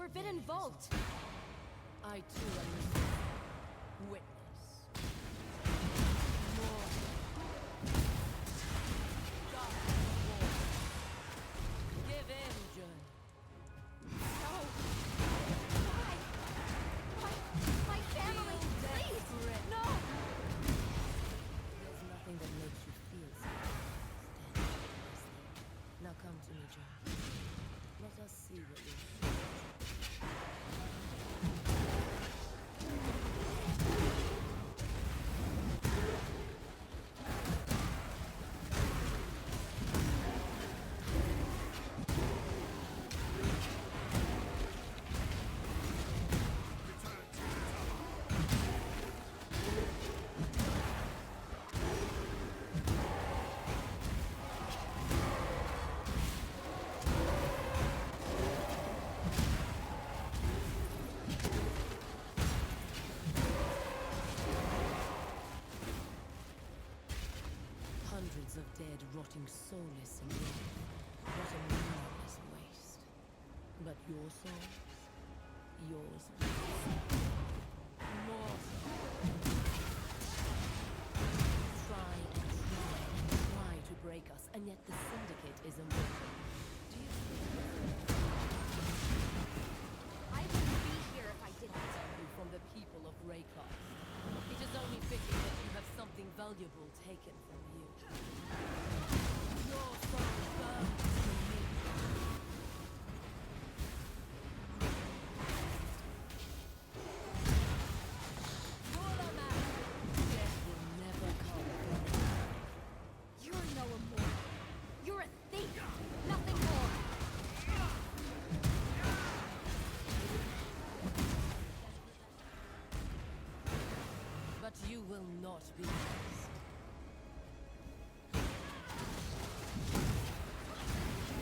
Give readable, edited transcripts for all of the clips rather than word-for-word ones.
forbidden vault. I too am witness. More. God war. Give in, Jun. No. Why? My family, please! No! There's nothing that makes you feel so. Stand nicely. Now come to me, Jun. Let us see what you hundreds of dead, rotting soulless in the earth. What a meaningless waste. But your souls, yours more try and try and try to break us, and yet the Syndicate is immortal. Do you I wouldn't be here if I didn't. you from the people of Raycroft? It is only fitting that you have something valuable taken from you. Your soul burns for me. Gulamak! Death will never come from me. You're no immortal. You're a thief. Nothing more. But you will not be lost.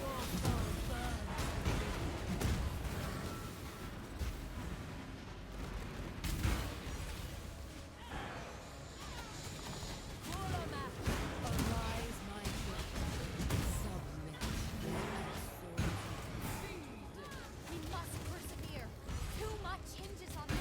Your soul burns for me. Gulamak! Arise, my king. Submit and sword. We must persevere. Too much hinges on this.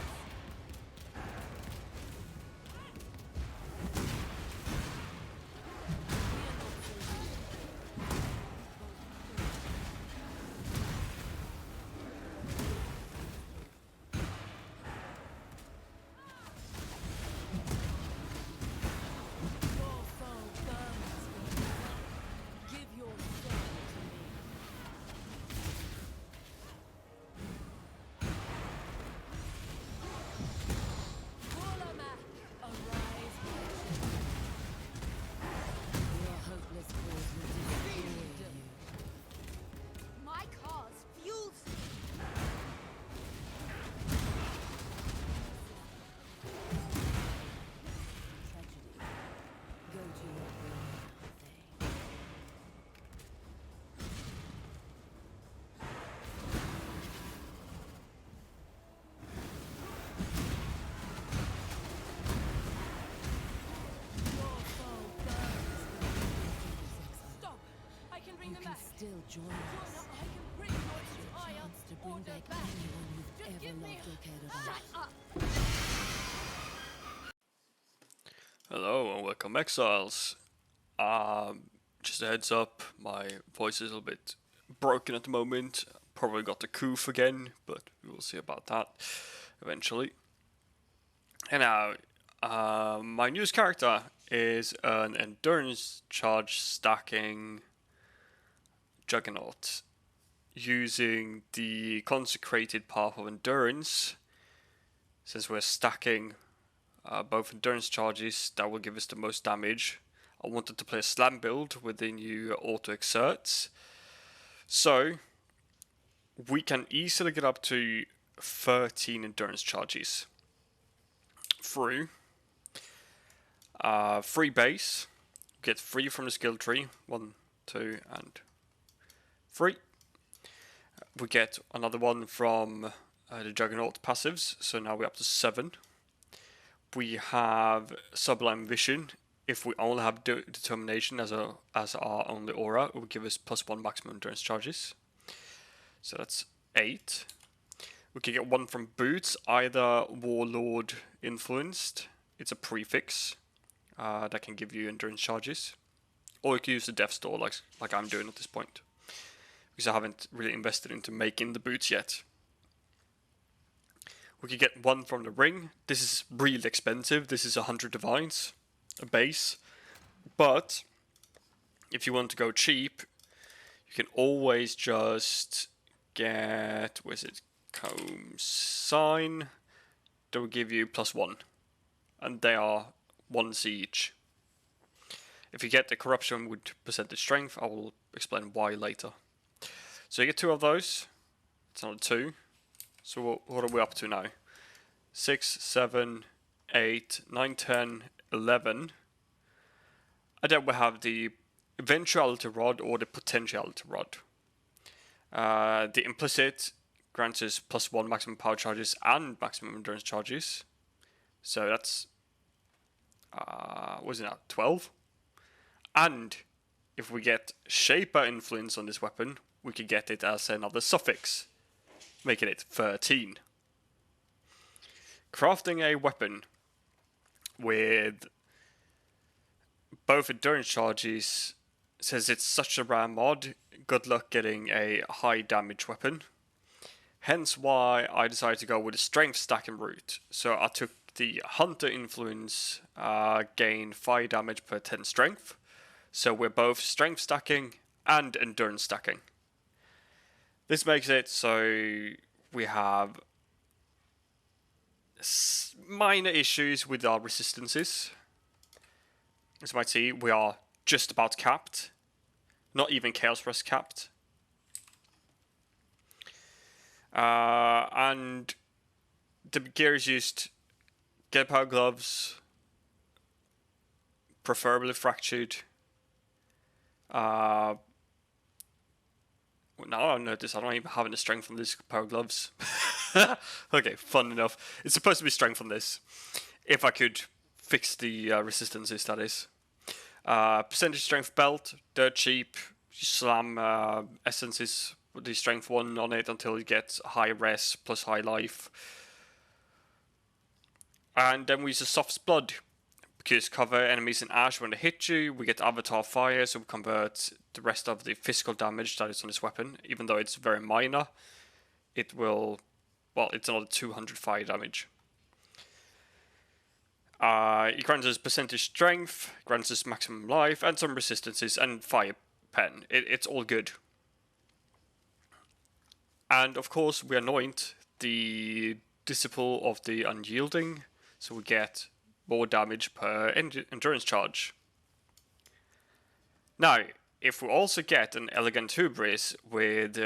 Your soul burns for me. Give your soul to me. Gulamak, arise, my king. Your hopeless cause will destroy you. My cause fuels me. Tragedy. Go to your grave, they. Your soul burns for me. Stop! I can bring You them can back. still join No, us. I can bring your desire, Chance to bring order back back. anyone you've Just ever give me- loved or cared Shut about. up. Hello and welcome, Exiles. Just a heads up, my voice is a little bit broken at the moment. Probably got the coof again, but we will see about that eventually. And now, my newest character is an endurance charge stacking Juggernaut using the consecrated path of endurance. Since we're stacking both endurance charges, that will give us the most damage. I wanted to play a slam build with the new auto exerts, so we can easily get up to 13 endurance charges through 3 base, get 3 from the skill tree, 1, 2 and 3. We get another one from the Juggernaut passives, so now we're up to 7. We have Sublime Vision. If we only have Determination as our only aura, it will give us +1 maximum endurance charges. So that's 8. We can get one from boots, either Warlord influenced. It's a prefix that can give you endurance charges. Or you can use the Death Store like I'm doing at this point. Because I haven't really invested into making the boots yet. We could get one from the ring. This is really expensive. This is 100 divines, a base. But if you want to go cheap, you can always just get, where's it? Comb sign. That will give you +1. And they are 1 each. If you get the corruption with percentage strength, I will explain why later. So you get 2 of those. It's another 2. So what are we up to now? 6, 7, 8, 9, 10, 11. And then we have the eventuality rod or the potentiality rod. The implicit grants us +1 maximum power charges and maximum endurance charges. So that's, what is it now, 12? And if we get Shaper influence on this weapon, we could get it as another suffix, making it 13. Crafting a weapon with both endurance charges says it's such a rare mod, good luck getting a high damage weapon. Hence why I decided to go with the strength stacking route. So I took the Hunter influence, gain 5 damage per 10 strength. So we're both strength stacking and endurance stacking. This makes it so we have minor issues with our resistances. As you might see, we are just about capped. Not even Chaos Rest capped. And the gear is used, get power gloves, preferably fractured. Now I notice I don't even have any strength on these power gloves. Okay, fun enough. It's supposed to be strength on this. If I could fix the resistances, that is. Percentage strength belt, dirt cheap. You slam essences with the strength 1 on it until you get high res plus high life. And then we use a Soft's Blood. Because cover enemies in ash when they hit you, we get Avatar Fire, so we convert the rest of the physical damage that is on this weapon. Even though it's very minor, it will, well, it's another 200 fire damage. It grants us percentage strength, grants us maximum life, and some resistances, and fire pen. It's all good. And of course, we anoint the Disciple of the Unyielding, so we get more damage per endurance charge. Now, if we also get an Elegant Hubris with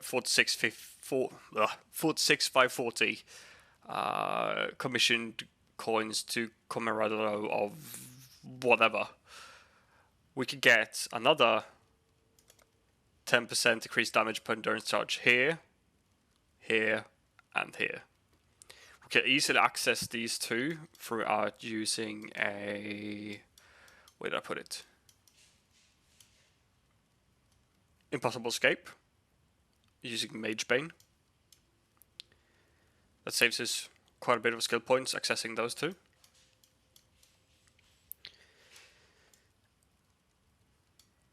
46540 commissioned coins to Comrado of whatever, we could get another 10% decreased damage per endurance charge here, here, and here. We can easily access these two throughout using a... where did I put it? Impossible Escape. Using Magebane. That saves us quite a bit of skill points accessing those two.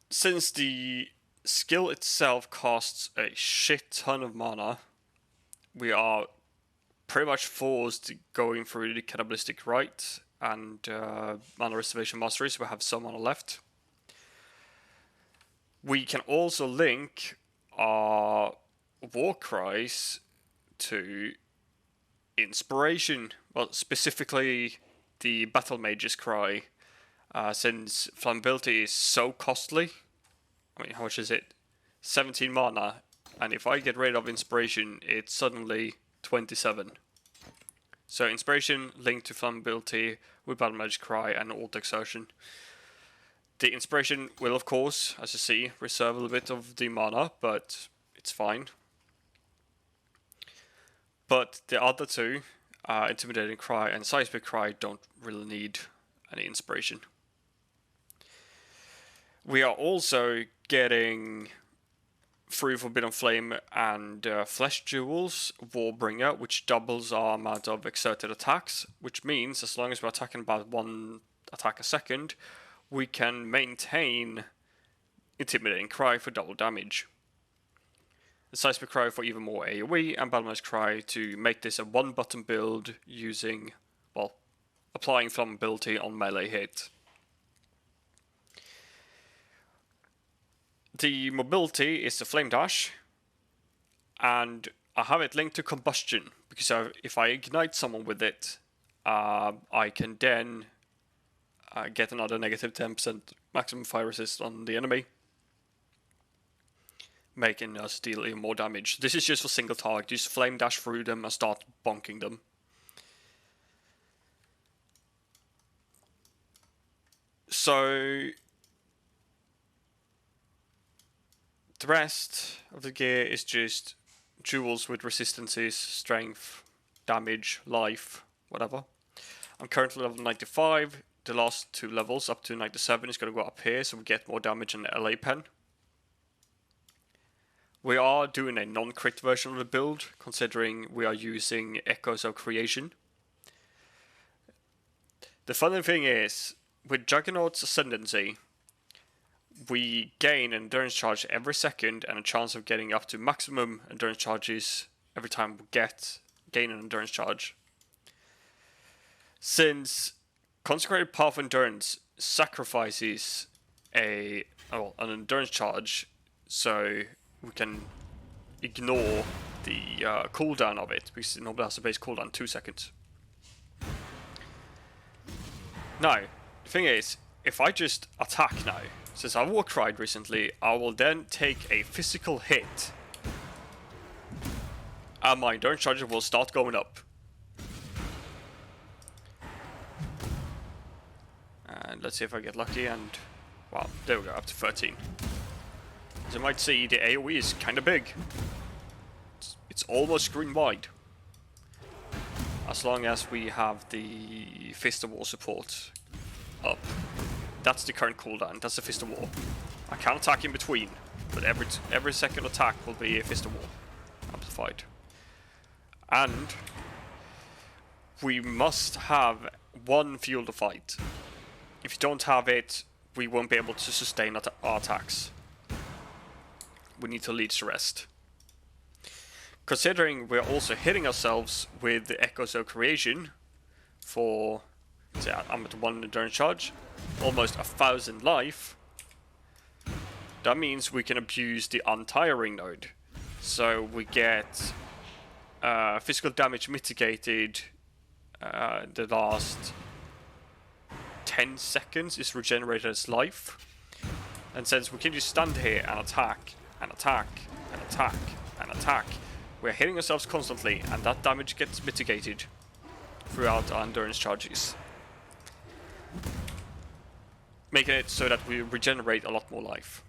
Since the skill itself costs a shit ton of mana, we are pretty much forced going through the Cannibalistic Rite and Mana Reservation Mastery, so we have some mana left. We can also link our War Cries to Inspiration, well, specifically the Battle Mage's Cry, since Flammability is so costly. I mean, how much is it? 17 mana, and if I get rid of Inspiration, it's suddenly 27. So Inspiration linked to Flammability with Battle Mage's Cry and Alt Exertion. The Inspiration will, of course, as you see, reserve a little bit of the mana, but it's fine. But the other two, Intimidating Cry and Seismic Cry, don't really need any Inspiration. We are also getting through Forbidden Flame and Flesh Jewels, Warbringer, which doubles our amount of exerted attacks, which means as long as we're attacking about 1 attack a second, we can maintain Intimidating Cry for double damage. The Seismic Cry for even more AoE, and Battlemage Cry to make this a 1-button build using, well, applying flammability on melee hit. The mobility is the Flame Dash, and I have it linked to Combustion, because if I ignite someone with it, I can then get another negative 10% maximum fire resist on the enemy, making us deal even more damage. This is just for single target. Just Flame Dash through them and start bonking them. So the rest of the gear is just jewels with resistances, strength, damage, life, whatever. I'm currently level 95. The last 2 levels, up to 97, is going to go up here, so we get more damage in the LA pen. We are doing a non-crit version of the build, considering we are using Echoes of Creation. The funny thing is, with Juggernaut's Ascendancy, we gain an endurance charge every second and a chance of getting up to maximum endurance charges every time we gain an endurance charge. Since Consecrated Path of Endurance sacrifices an endurance charge, so we can ignore the cooldown of it, because it normally has a base cooldown 2 seconds. Now, the thing is, if I just attack now, since I war cried recently, I will then take a physical hit, and my endurance charge will start going up. And let's see if I get lucky, and wow, there we go, up to 13. As you might see, the AoE is kind of big. It's almost screen wide. As long as we have the Fist of War support up. That's the current cooldown, that's the Fist of War. I can attack in between, but every second attack will be a Fist of War amplified. And we must have 1 Fuel to Fight. If you don't have it, we won't be able to sustain our attacks. We need to leech the rest. Considering we're also hitting ourselves with the Echoes of Creation for, say, I'm at 1 endurance charge, almost 1,000 life, that means we can abuse the Untiring node. So we get physical damage mitigated, the last 10 seconds is regenerated as life. And since we can just stand here and attack, and attack, and attack, and attack, we're hitting ourselves constantly, and that damage gets mitigated throughout our endurance charges, making it so that we regenerate a lot more life.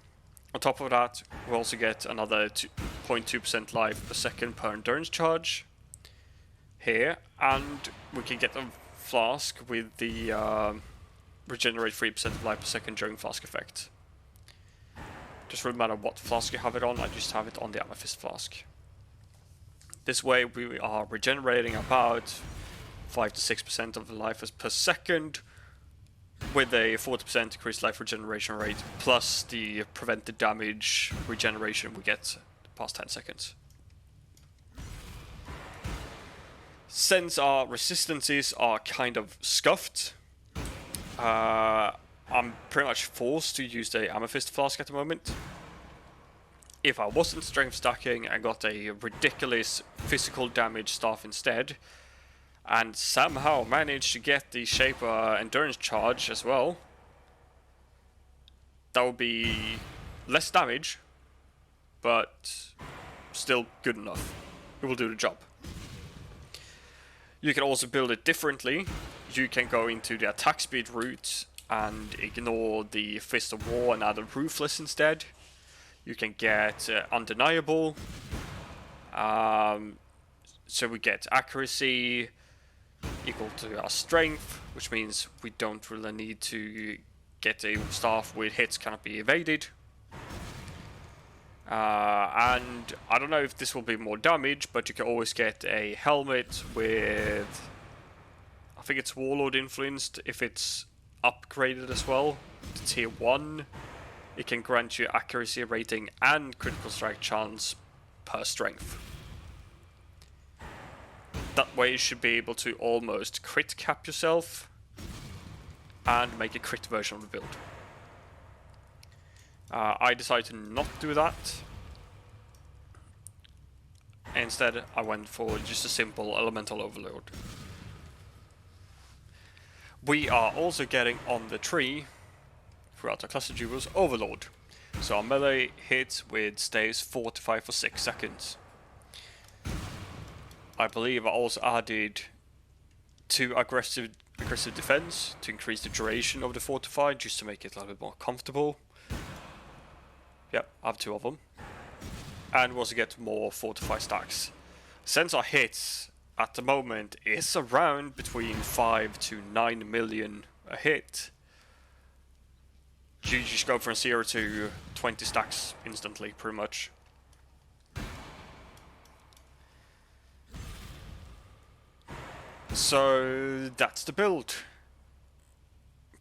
On top of that, we also get another 0.2% life per second per endurance charge here, and we can get a flask with the regenerate 3% of life per second during flask effect. Doesn't matter what flask you have it on, I just have it on the Amethyst flask. This way we are regenerating about 5 to 6% of the life per second, with a 40% increased life regeneration rate, plus the prevented damage regeneration we get past 10 seconds. Since our resistances are kind of scuffed, I'm pretty much forced to use the Amethyst flask at the moment. If I wasn't strength stacking and got a ridiculous physical damage staff instead, and somehow managed to get the Shaper endurance charge as well, that would be less damage, but still good enough. It will do the job. You can also build it differently. You can go into the attack speed route and ignore the Fist of War and add a Ruthless instead. You can get Undeniable. So we get accuracy equal to our strength, which means we don't really need to get a staff with hits cannot be evaded. And I don't know if this will be more damage, but you can always get a helmet with, I think it's Warlord influenced. If it's upgraded as well to tier 1, it can grant you accuracy rating and critical strike chance per strength. That way you should be able to almost crit cap yourself and make a crit version of the build. I decided to not do that. Instead, I went for just a simple Elemental Overload. We are also getting on the tree, throughout our cluster duels, Overlord. So our melee hits with stays fortified for 6 seconds. I believe I also added 2 aggressive defense to increase the duration of the fortify, just to make it a little bit more comfortable. Yep, I have 2 of them. And we also get more fortify stacks. Since our hits at the moment is around between 5 to 9 million a hit, you just go from 0 to 20 stacks instantly, pretty much. So that's the build.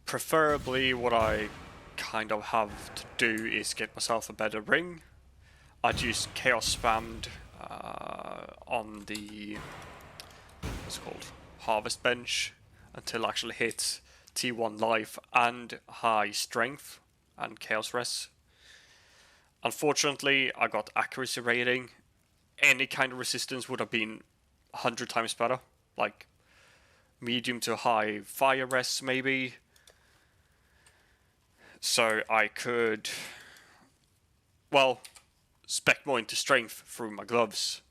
Preferably what I kind of have to do is get myself a better ring. I'd use Chaos Spammed on the, what's it called, Harvest Bench until it actually hits T1 life and high strength and Chaos Res. Unfortunately, I got accuracy rating. Any kind of resistance would have been 100 times better. Like medium to high fire res maybe. So I could, well, spec more into strength through my gloves.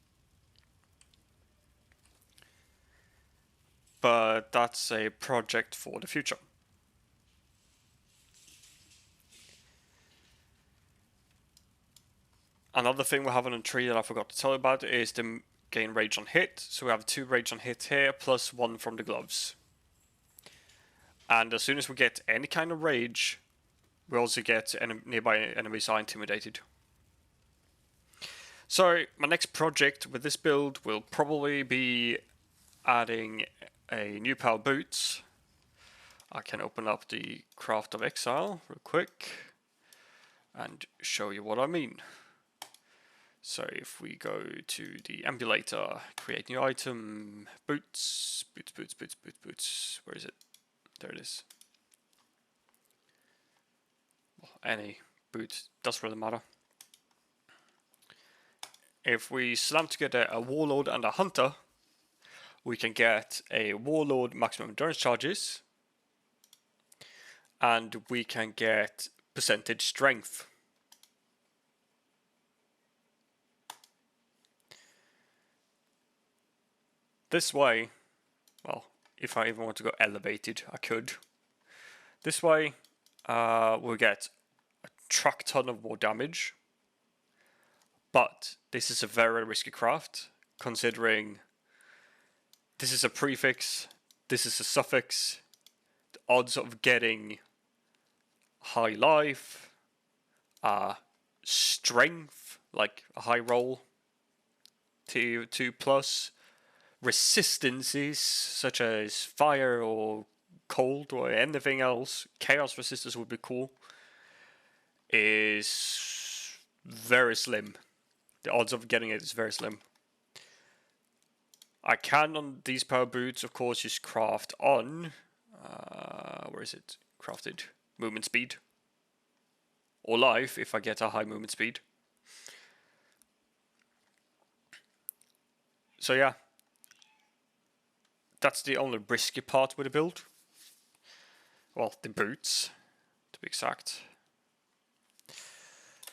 But that's a project for the future. Another thing we have on the tree that I forgot to tell you about is the gain rage on hit. So we have 2 rage on hit here, plus 1 from the gloves. And as soon as we get any kind of rage, we also get nearby enemies are intimidated. So my next project with this build will probably be adding a new pair of boots. I can open up the Craft of Exile real quick and show you what I mean. So if we go to the Ambulator, create new item, boots, where is it? There it is. Well, any boot, doesn't really matter. If we slam together a Warlord and a Hunter, we can get a Warlord maximum endurance charges, and we can get percentage strength. This way, well, if I even want to go elevated, I could. This way, we'll get a truck ton of more damage. But this is a very risky craft, considering this is a prefix, this is a suffix. The odds of getting high life, strength, like a high roll, to 2+, resistances such as fire or cold or anything else, chaos resistance would be cool, is very slim. The odds of getting it is very slim. I can, on these power boots, of course, just craft on, where is it? Crafted movement speed. Or life, if I get a high movement speed. So yeah. That's the only risky part with the build. Well, the boots, to be exact.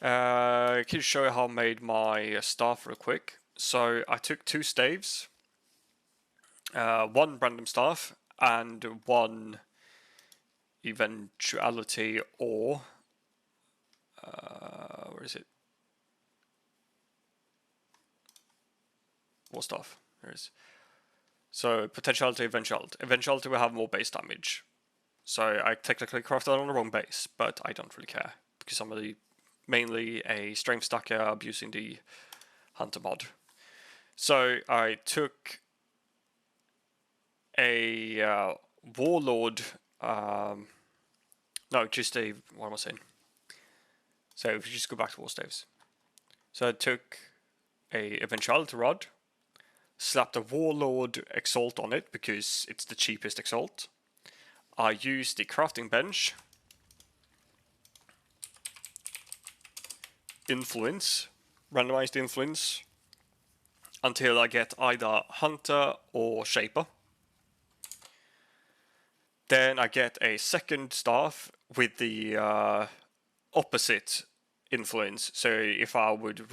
I can show you how I made my staff real quick. So I took 2 staves, 1 random staff, and 1 eventuality or where is it? What staff? There it is. So potentiality, eventuality. Eventuality will have more base damage. So I technically crafted on the wrong base, but I don't really care because some of the mainly a strength stacker abusing the hunter mod. So I took a warlord, no, just a, what am I saying? So if you just go back to War Staves. So I took a Eventuality Rod, slapped a Warlord Exalt on it because it's the cheapest Exalt. I used the crafting bench, influence, randomized influence, until I get either Hunter or Shaper. Then I get a second staff with the opposite influence. So if I would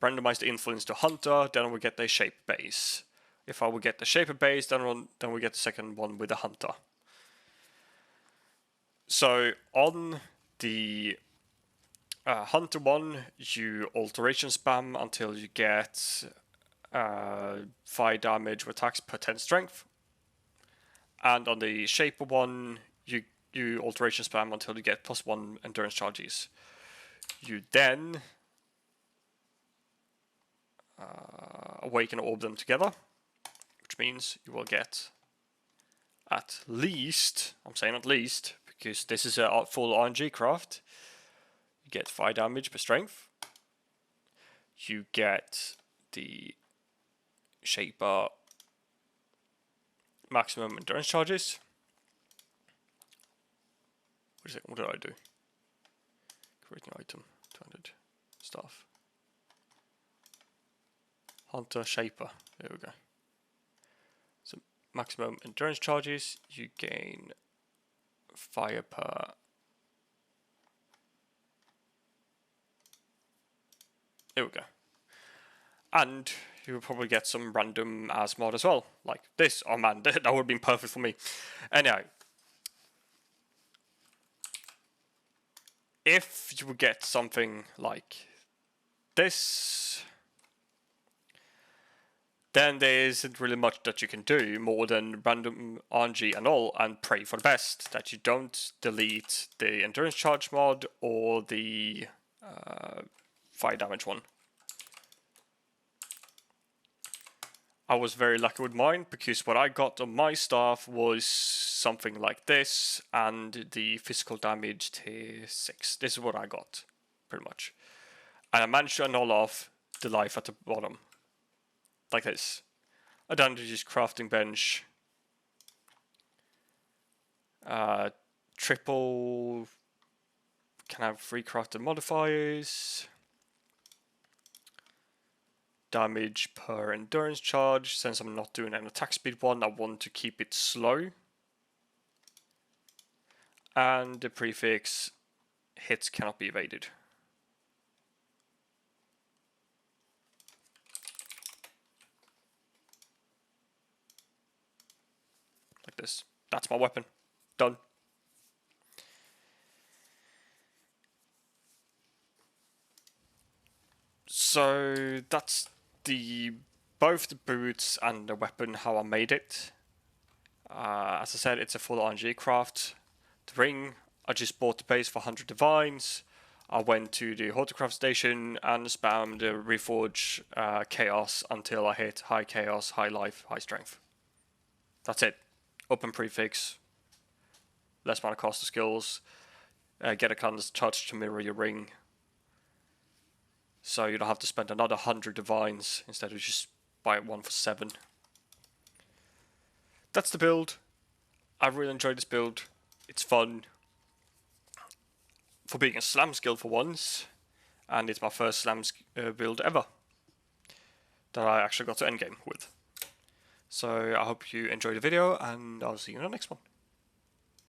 randomize the influence to Hunter, then I would get the Shaper base. If I would get the Shaper base, then we get the second one with the Hunter. So on the Hunter one, you alteration spam until you get 5 damage with attacks per 10 strength. And on the Shaper one, you alteration spam until you get +1 endurance charges. You then awaken all of them together, which means you will get at least, I'm saying at least, because this is a full RNG craft, you get 5 damage per strength. You get the Shaper maximum endurance charges. What did I do? Create new item, 200 stuff. Hunter, Shaper, there we go. So maximum endurance charges, you gain fire per there we go. And you will probably get some random as mod as well, like this. Oh man, that would have been perfect for me. Anyway, if you would get something like this, then there isn't really much that you can do more than random RNG and all, and pray for the best that you don't delete the endurance charge mod or the fire damage one. I was very lucky with mine because what I got on my staff was something like this and the physical damage tier 6. This is what I got, pretty much. And I managed to annul off the life at the bottom. Like this. I done to just crafting bench. Triple. Can have 3 crafted modifiers. Damage per endurance charge. Since I'm not doing an attack speed one, I want to keep it slow. And the prefix hits cannot be evaded. Like this. That's my weapon. Done. So that's both the boots and the weapon, how I made it. As I said, it's a full RNG craft. The ring, I just bought the base for 100 divines. I went to the Hortocraft station and spammed the Reforge Chaos until I hit high Chaos, high life, high strength. That's it. Open prefix, less mana cost of skills, get a Canon's Touch to mirror your ring. So you don't have to spend another 100 divines, instead of just buy one for 7. That's the build. I really enjoyed this build. It's fun. For being a slam skill for once. And it's my first slam build ever that I actually got to endgame with. So I hope you enjoyed the video, and I'll see you in the next one.